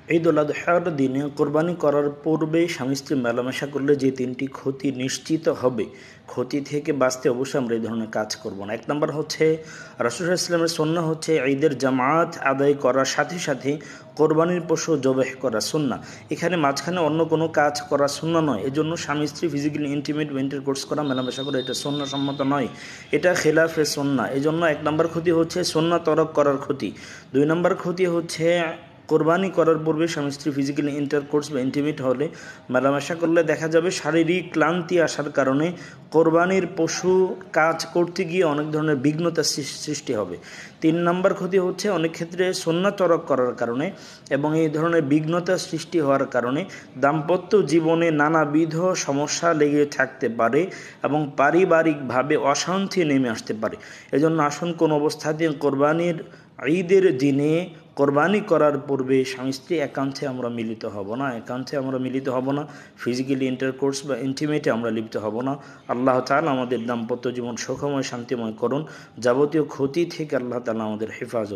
ঈদ উল আযহার দিনে কোরবানি করার পূর্বে স্বামী স্ত্রী মেলামেশা করলে যে তিনটি ক্ষতি নিশ্চিত হবে, ক্ষতি থেকে বাঁচতে অবশ্যই আমরা এই ধরনের কাজ করব না। এক নম্বর হচ্ছে, রাসূল সাল্লাল্লাহু আলাইহি ওয়াসাল্লামের সুন্নাহ হচ্ছে ঈদের জামাত আদায় করার সাথে সাথে কোরবানির পশু জবাহ করা সুন্নাহ। এখানে মাঝখানে অন্য কোনো কাজ করা সুন্নাহ নয়। এজন্য স্বামী স্ত্রী ফিজিক্যালি ইন্টিমেট ইন্টারকোর্স করা, মেলামেশা করা, এটা সুন্নাহ সম্মত নয়, এটা খেলাফে সুন্নাহ। এজন্য এক নম্বর ক্ষতি হচ্ছে সুন্নাহ তরক করার ক্ষতি। দুই নম্বর ক্ষতি হচ্ছে, কোরবানি করার পূর্বে স্বামী স্ত্রী ফিজিক্যালি ইন্টারকোর্স বা ইন্টিমেট হলে, মেলামেশা করলে দেখা যাবে শারীরিক ক্লান্তি আসার কারণে কোরবানির পশু কাজ করতে গিয়ে অনেক ধরনের বিঘ্নতা সৃষ্টি হবে। তিন নম্বর ক্ষতি হচ্ছে, অনেক ক্ষেত্রে সুন্নাহ তরক করার কারণে এবং এই ধরনের বিঘ্নতা সৃষ্টি হওয়ার কারণে দাম্পত্য জীবনে নানাবিধ সমস্যা লেগে থাকতে পারে এবং পারিবারিকভাবে অশান্তি নেমে আসতে পারে। এজন্য আসুন কোন অবস্থাতে কোরবানির ঈদের দিনে কোরবানি করার পূর্বে স্বামী স্ত্রী একান্তে আমরা মিলিত হব না, ফিজিক্যালি ইন্টারকোর্স বা ইন্টিমেটে আমরা লিপ্ত হব না। আল্লাহ তাআলা আমাদের দাম্পত্য জীবন সুখময় শান্তিময় করুন, যাবতীয় ক্ষতি থেকে আল্লাহ তাআলা আমাদের হেফাজত